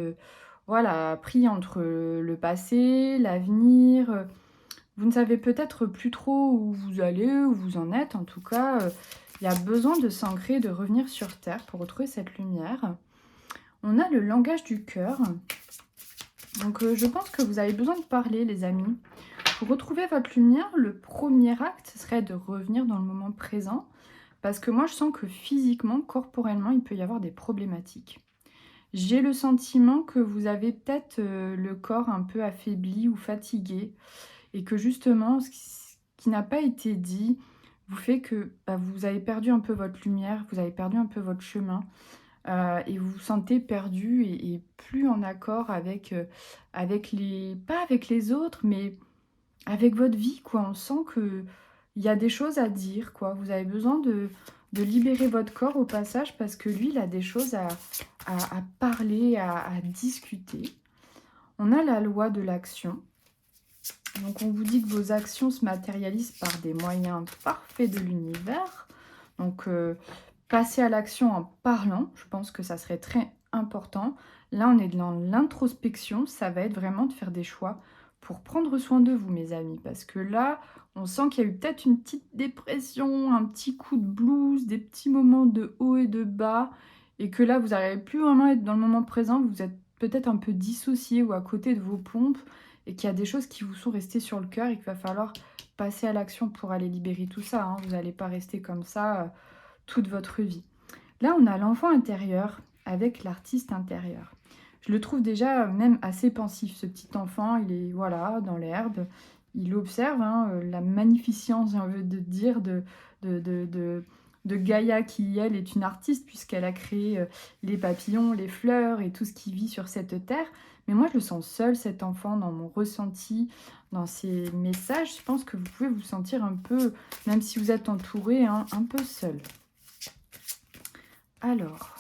voilà, pris entre le passé, l'avenir. Vous ne savez peut-être plus trop où vous allez, où vous en êtes. En tout cas, il y a besoin de s'ancrer, de revenir sur Terre pour retrouver cette lumière. On a le langage du cœur. Donc, je pense que vous avez besoin de parler, les amis. Pour retrouver votre lumière, le premier acte serait de revenir dans le moment présent. Parce que moi, je sens que physiquement, corporellement, il peut y avoir des problématiques. J'ai le sentiment que vous avez peut-être le corps un peu affaibli ou fatigué. Et que justement, ce qui n'a pas été dit vous fait que vous avez perdu un peu votre lumière, vous avez perdu un peu votre chemin. Et vous vous sentez perdu et plus en accord avec les... pas avec les autres, mais avec votre vie, quoi. On sent qu'il y a des choses à dire, quoi. Vous avez besoin de libérer votre corps au passage parce que lui, il a des choses à parler, à discuter. On a la loi de l'action. Donc on vous dit que vos actions se matérialisent par des moyens parfaits de l'univers. Donc passer à l'action en parlant, je pense que ça serait très important. Là on est dans l'introspection, ça va être vraiment de faire des choix pour prendre soin de vous mes amis. Parce que là, on sent qu'il y a eu peut-être une petite dépression, un petit coup de blues, des petits moments de haut et de bas. Et que là, vous n'arrivez plus vraiment à être dans le moment présent, vous êtes peut-être un peu dissocié ou à côté de vos pompes. Et qu'il y a des choses qui vous sont restées sur le cœur et qu'il va falloir passer à l'action pour aller libérer tout ça. Hein. Vous n'allez pas rester comme ça toute votre vie. Là, on a l'enfant intérieur avec l'artiste intérieur. Je le trouve déjà même assez pensif, ce petit enfant. Il est voilà dans l'herbe. Il observe la magnificence, j'ai envie de dire, de Gaïa qui, elle, est une artiste puisqu'elle a créé les papillons, les fleurs et tout ce qui vit sur cette terre. Mais moi, je le sens seul, cet enfant, dans mon ressenti, dans ses messages. Je pense que vous pouvez vous sentir un peu, même si vous êtes entouré, un peu seul. Alors,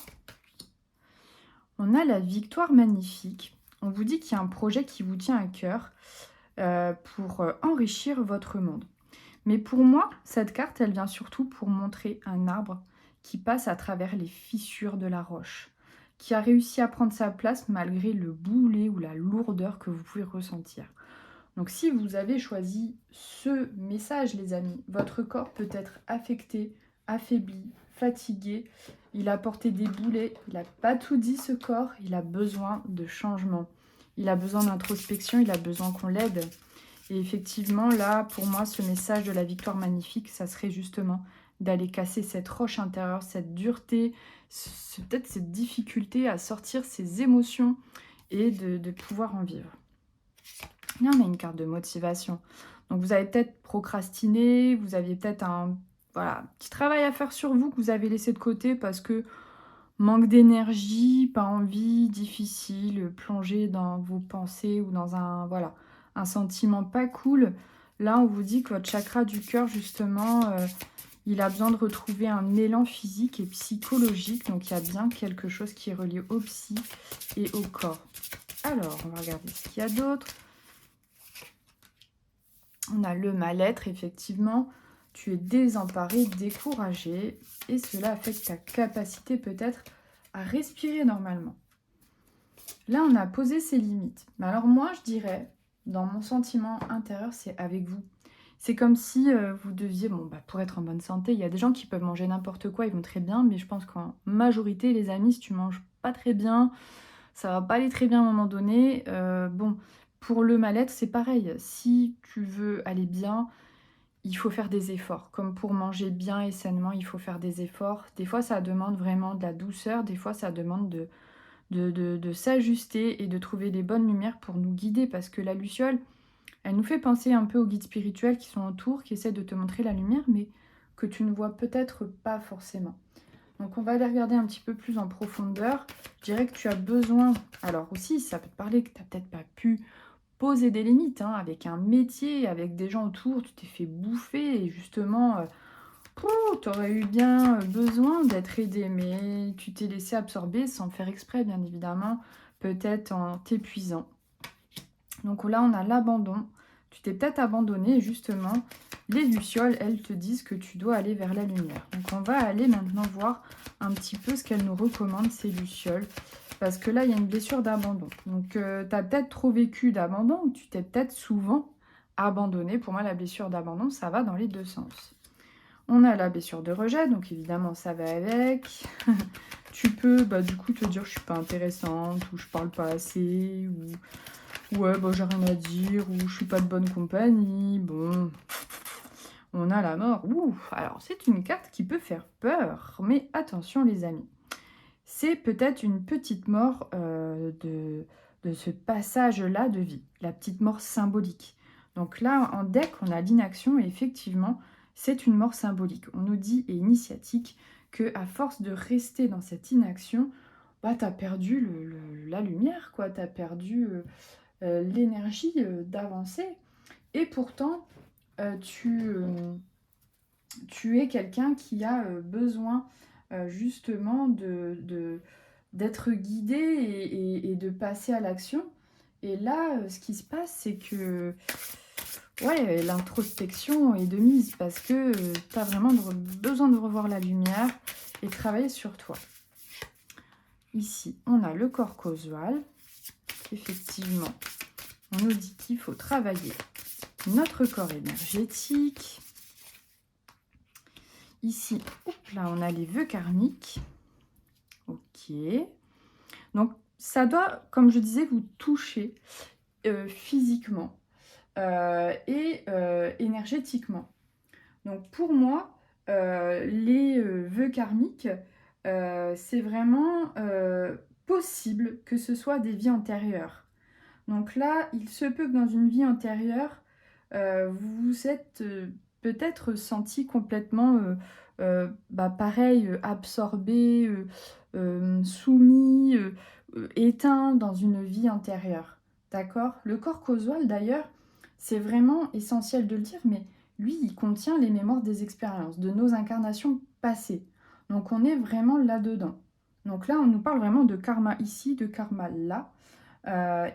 on a la victoire magnifique. On vous dit qu'il y a un projet qui vous tient à cœur pour enrichir votre monde. Mais pour moi, cette carte, elle vient surtout pour montrer un arbre qui passe à travers les fissures de la roche, qui a réussi à prendre sa place malgré le boulet ou la lourdeur que vous pouvez ressentir. Donc si vous avez choisi ce message, les amis, votre corps peut être affecté affaibli, fatigué. Il a porté des boulets, il n'a pas tout dit ce corps, il a besoin de changement. Il a besoin d'introspection, il a besoin qu'on l'aide. Et effectivement, là, pour moi, ce message de la victoire magnifique, ça serait justement d'aller casser cette roche intérieure, cette dureté, peut-être cette difficulté à sortir ses émotions et de pouvoir en vivre. Là, on a une carte de motivation. Donc, vous avez peut-être procrastiné, vous aviez peut-être un petit travail à faire sur vous que vous avez laissé de côté parce que manque d'énergie, pas envie, difficile, plongé dans vos pensées ou dans un sentiment pas cool. Là, on vous dit que votre chakra du cœur, justement, il a besoin de retrouver un élan physique et psychologique. Donc, il y a bien quelque chose qui est relié au psy et au corps. Alors, on va regarder ce qu'il y a d'autre. On a le mal-être, effectivement. Tu es désemparé, découragé. Et cela affecte ta capacité peut-être à respirer normalement. Là, on a posé ses limites. Mais alors moi, je dirais, dans mon sentiment intérieur, c'est avec vous. C'est comme si vous deviez, pour être en bonne santé, il y a des gens qui peuvent manger n'importe quoi, ils vont très bien, mais je pense qu'en majorité, les amis, si tu manges pas très bien, ça va pas aller très bien à un moment donné. Pour le mal-être, c'est pareil. Si tu veux aller bien, il faut faire des efforts. Comme pour manger bien et sainement, il faut faire des efforts. Des fois, ça demande vraiment de la douceur. Des fois, ça demande de s'ajuster et de trouver les bonnes lumières pour nous guider. Parce que la luciole, elle nous fait penser un peu aux guides spirituels qui sont autour, qui essaient de te montrer la lumière, mais que tu ne vois peut-être pas forcément. Donc, on va aller regarder un petit peu plus en profondeur. Je dirais que tu as besoin... Alors aussi, ça peut te parler que tu n'as peut-être pas pu poser des limites, hein, avec un métier, avec des gens autour, tu t'es fait bouffer et justement, tu aurais eu bien besoin d'être aidé, mais tu t'es laissé absorber sans faire exprès, bien évidemment, peut-être en t'épuisant. Donc là, on a l'abandon. Tu t'es peut-être abandonné et justement, les lucioles, elles te disent que tu dois aller vers la lumière. Donc on va aller maintenant voir un petit peu ce qu'elles nous recommandent, ces lucioles. Parce que là, il y a une blessure d'abandon. Donc, tu as peut-être trop vécu d'abandon ou tu t'es peut-être souvent abandonné. Pour moi, la blessure d'abandon, ça va dans les deux sens. On a la blessure de rejet, donc évidemment, ça va avec. Tu peux, du coup, te dire, je suis pas intéressante, ou je parle pas assez, ou ouais, j'ai rien à dire, ou je suis pas de bonne compagnie. Bon, on a la mort. Ouh, alors, c'est une carte qui peut faire peur, mais attention, les amis. C'est peut-être une petite mort de ce passage-là de vie, la petite mort symbolique. Donc là, en deck, on a l'inaction et effectivement, c'est une mort symbolique. On nous dit, et initiatique, qu'à force de rester dans cette inaction, tu as perdu la lumière, quoi. Tu as perdu l'énergie d'avancer. Et pourtant, tu es quelqu'un qui a besoin justement d'être guidé et de passer à l'action. Et là, ce qui se passe, c'est que l'introspection est de mise parce que tu as vraiment besoin de revoir la lumière et travailler sur toi. Ici, on a le corps causal. Effectivement, on nous dit qu'il faut travailler notre corps énergétique. Ici, là, on a les vœux karmiques. Ok. Donc, ça doit, comme je disais, vous toucher physiquement et énergétiquement. Donc, pour moi, les vœux karmiques, c'est vraiment possible que ce soit des vies antérieures. Donc là, il se peut que dans une vie antérieure, vous vous êtes peut-être senti complètement, pareil, absorbé, soumis, éteint dans une vie antérieure. D'accord? Le corps causal, d'ailleurs, c'est vraiment essentiel de le dire, mais lui, il contient les mémoires des expériences, de nos incarnations passées. Donc on est vraiment là-dedans. Donc là, on nous parle vraiment de karma ici, de karma là.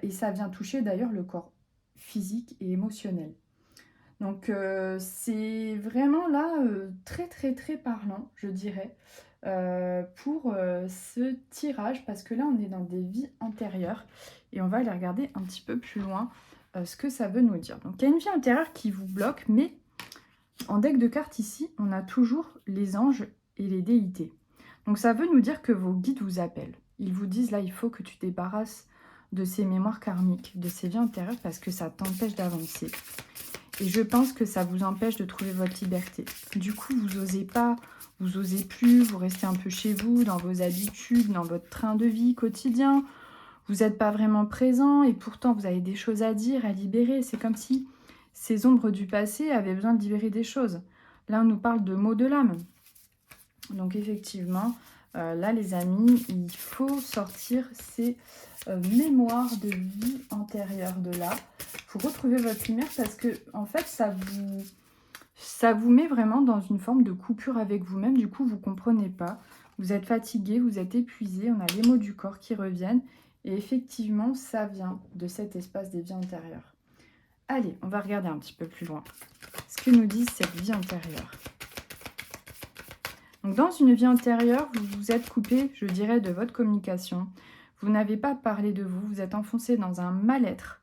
Et ça vient toucher d'ailleurs le corps physique et émotionnel. Donc c'est vraiment là très très très parlant, je dirais, pour ce tirage, parce que là on est dans des vies antérieures et on va aller regarder un petit peu plus loin ce que ça veut nous dire. Donc il y a une vie antérieure qui vous bloque, mais En deck de cartes ici, on a toujours les anges et les déités. Donc ça veut nous dire que vos guides vous appellent. Ils vous disent là, il faut que tu te débarrasses de ces mémoires karmiques, de ces vies antérieures, parce que ça t'empêche d'avancer. Et je pense que ça vous empêche de trouver votre liberté. Du coup, vous n'osez pas, vous n'osez plus, vous restez un peu chez vous, dans vos habitudes, dans votre train de vie quotidien. Vous n'êtes pas vraiment présent et pourtant vous avez des choses à dire, à libérer. C'est comme si ces ombres du passé avaient besoin de libérer des choses. Là, on nous parle de maux de l'âme. Donc effectivement, là les amis, il faut sortir ces mémoires de vie antérieure de là. Il faut retrouver votre lumière parce que en fait, ça vous met vraiment dans une forme de coupure avec vous-même. Du coup, vous ne comprenez pas. Vous êtes fatigué, vous êtes épuisé. On a les maux du corps qui reviennent. Et effectivement, ça vient de cet espace des vies antérieures. Allez, on va regarder un petit peu plus loin. Ce que nous dit cette vie antérieure. Donc, dans une vie antérieure, vous vous êtes coupé, je dirais, de votre communication. Vous n'avez pas parlé de vous, vous êtes enfoncé dans un mal-être.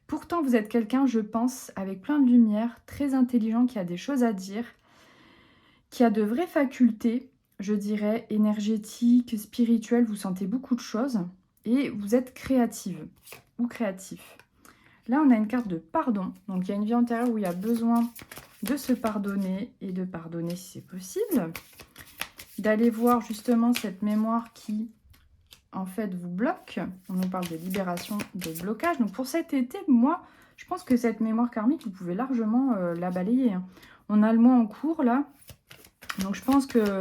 Pourtant, vous êtes quelqu'un, je pense, avec plein de lumière, très intelligent, qui a des choses à dire, qui a de vraies facultés, je dirais, énergétiques, spirituelles. Vous sentez beaucoup de choses et vous êtes créative ou créatif. Là, on a une carte de pardon. Donc, il y a une vie antérieure où il y a besoin de se pardonner et de pardonner si c'est possible. D'aller voir justement cette mémoire qui, en fait, vous bloque. On nous parle de libération, de blocage. Donc, pour cet été, moi, je pense que cette mémoire karmique, vous pouvez largement la balayer. Hein. On a le mois en cours, là. Donc, je pense que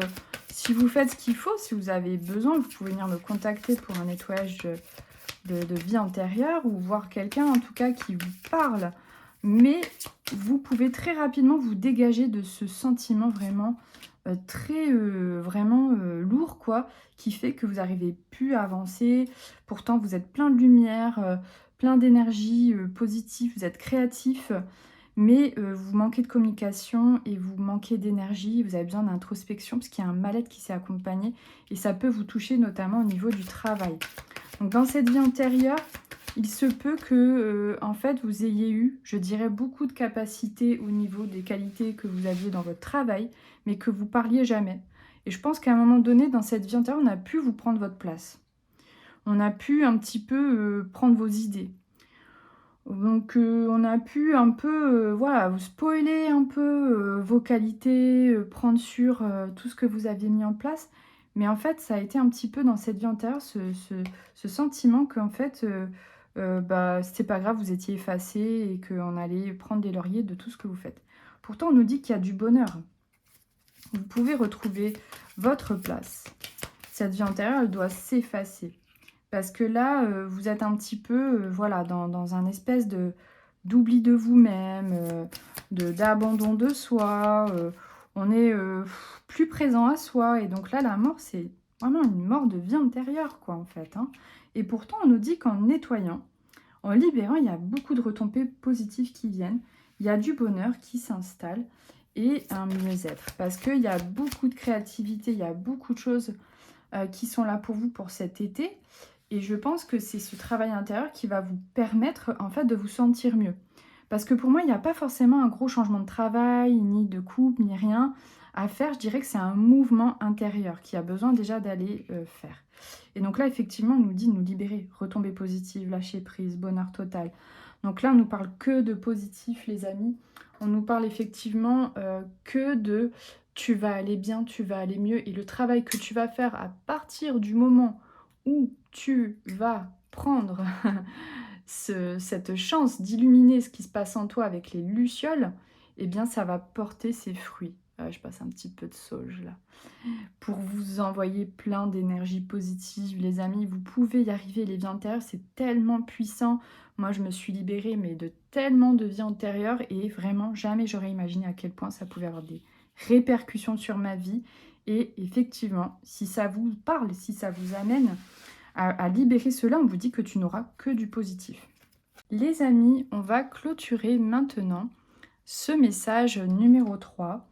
si vous faites ce qu'il faut, si vous avez besoin, vous pouvez venir me contacter pour un nettoyage de vie antérieure ou voir quelqu'un, en tout cas, qui vous parle. Mais vous pouvez très rapidement vous dégager de ce sentiment vraiment très lourd, quoi, qui fait que vous n'arrivez plus à avancer. Pourtant, vous êtes plein de lumière, plein d'énergie positive, vous êtes créatif, mais vous manquez de communication et vous manquez d'énergie, vous avez besoin d'introspection parce qu'il y a un mal-être qui s'est accompagné et ça peut vous toucher notamment au niveau du travail. Donc dans cette vie antérieure, il se peut que en fait vous ayez eu, je dirais, beaucoup de capacités au niveau des qualités que vous aviez dans votre travail, mais que vous parliez jamais. Et je pense qu'à un moment donné, dans cette vie antérieure, on a pu vous prendre votre place. On a pu un petit peu prendre vos idées. Donc on a pu un peu voilà, vous spoiler un peu vos qualités, prendre sur tout ce que vous aviez mis en place. Mais en fait, ça a été un petit peu dans cette vie antérieure ce sentiment qu'en fait, c'était pas grave, vous étiez effacé et qu'on allait prendre des lauriers de tout ce que vous faites. Pourtant, on nous dit qu'il y a du bonheur. Vous pouvez retrouver votre place. Cette vie antérieure, elle doit s'effacer. Parce que là, vous êtes un petit peu voilà, dans un espèce d'oubli de vous-même, d'abandon de soi. On est plus présent à soi. Et donc là, la mort, c'est vraiment une mort de vie antérieure, quoi, en fait. Hein. Et pourtant, on nous dit qu'en nettoyant, en libérant, il y a beaucoup de retombées positives qui viennent. Il y a du bonheur qui s'installe et un mieux-être. Parce qu'il y a beaucoup de créativité, il y a beaucoup de choses qui sont là pour vous pour cet été. Et je pense que c'est ce travail intérieur qui va vous permettre en fait de vous sentir mieux. Parce que pour moi, il n'y a pas forcément un gros changement de travail, ni de coupe, ni rien à faire. Je dirais que c'est un mouvement intérieur qui a besoin déjà d'aller faire. Et donc là, effectivement, on nous dit de nous libérer, retomber positive, lâcher prise, bonheur total. Donc là, on nous parle que de positif, les amis. On nous parle effectivement que de tu vas aller bien, tu vas aller mieux. Et le travail que tu vas faire à partir du moment où tu vas prendre cette chance d'illuminer ce qui se passe en toi avec les lucioles, eh bien ça va porter ses fruits. Je passe un petit peu de sauge là. Pour vous envoyer plein d'énergie positive, les amis, vous pouvez y arriver. Les vies antérieures, c'est tellement puissant. Moi, je me suis libérée, mais de tellement de vies antérieures et vraiment, jamais j'aurais imaginé à quel point ça pouvait avoir des répercussions sur ma vie. Et effectivement, si ça vous parle, si ça vous amène à libérer cela, on vous dit que tu n'auras que du positif. Les amis, on va clôturer maintenant ce message numéro 3.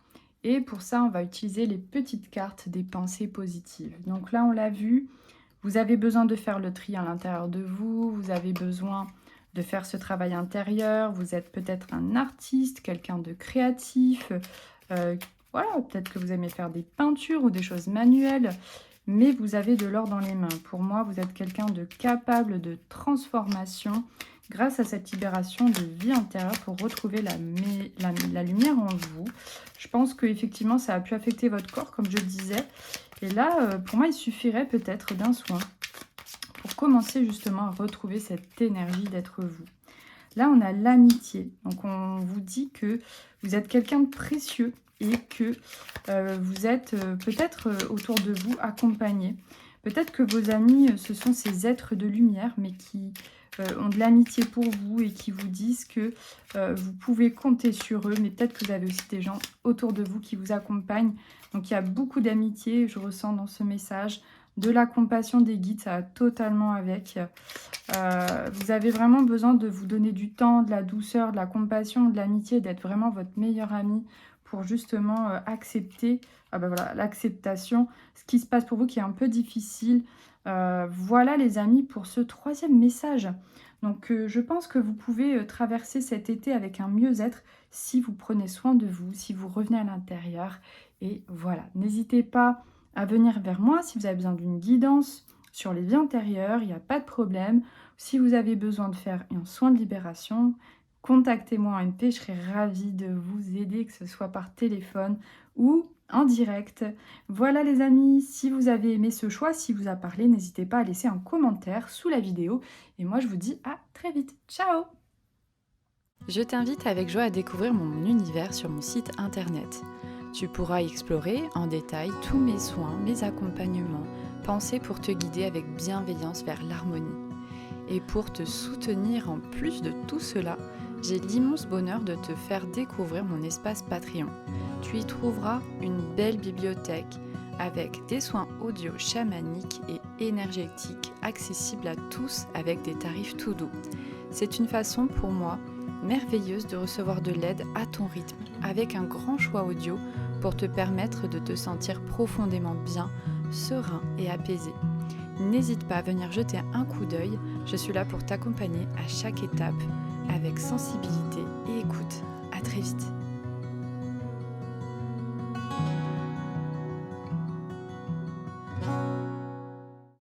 Et pour ça, on va utiliser les petites cartes des pensées positives. Donc là, on l'a vu, vous avez besoin de faire le tri à l'intérieur de vous, vous avez besoin de faire ce travail intérieur. Vous êtes peut-être un artiste, quelqu'un de créatif. euh, voilà, peut-être que vous aimez faire des peintures ou des choses manuelles, mais vous avez de l'or dans les mains. Pour moi, vous êtes quelqu'un de capable de transformation grâce à cette libération de vie intérieure pour retrouver la lumière en vous. Je pense qu'effectivement, ça a pu affecter votre corps, comme je le disais. Et là, pour moi, il suffirait peut-être d'un soin pour commencer justement à retrouver cette énergie d'être vous. Là, on a l'amitié. Donc, on vous dit que vous êtes quelqu'un de précieux et que vous êtes peut-être autour de vous accompagné. Peut-être que vos amis, ce sont ces êtres de lumière, mais qui ont de l'amitié pour vous et qui vous disent que vous pouvez compter sur eux. Mais peut-être que vous avez aussi des gens autour de vous qui vous accompagnent. Donc, il y a beaucoup d'amitié, je ressens dans ce message. De la compassion, des guides, ça va totalement avec. Vous avez vraiment besoin de vous donner du temps, de la douceur, de la compassion, de l'amitié, d'être vraiment votre meilleur ami pour justement accepter voilà, l'acceptation, ce qui se passe pour vous qui est un peu difficile. Voilà les amis pour ce troisième message. Donc je pense que vous pouvez traverser cet été avec un mieux-être si vous prenez soin de vous, si vous revenez à l'intérieur. Et voilà, n'hésitez pas à venir vers moi si vous avez besoin d'une guidance sur les vies antérieures, il n'y a pas de problème. Si vous avez besoin de faire un soin de libération, contactez-moi en MP, je serai ravie de vous aider, que ce soit par téléphone ou en direct. Voilà les amis, si vous avez aimé ce choix, si vous a parlé, n'hésitez pas à laisser un commentaire sous la vidéo. Et moi je vous dis à très vite. Ciao! Je t'invite avec joie à découvrir mon univers sur mon site internet. Tu pourras y explorer en détail tous mes soins, mes accompagnements, pensés pour te guider avec bienveillance vers l'harmonie. Et pour te soutenir en plus de tout cela, j'ai l'immense bonheur de te faire découvrir mon espace Patreon. Tu y trouveras une belle bibliothèque avec des soins audio chamaniques et énergétiques accessibles à tous avec des tarifs tout doux. C'est une façon pour moi merveilleuse de recevoir de l'aide à ton rythme avec un grand choix audio pour te permettre de te sentir profondément bien, serein et apaisé. N'hésite pas à venir jeter un coup d'œil, je suis là pour t'accompagner à chaque étape avec sensibilité et écoute. À très vite.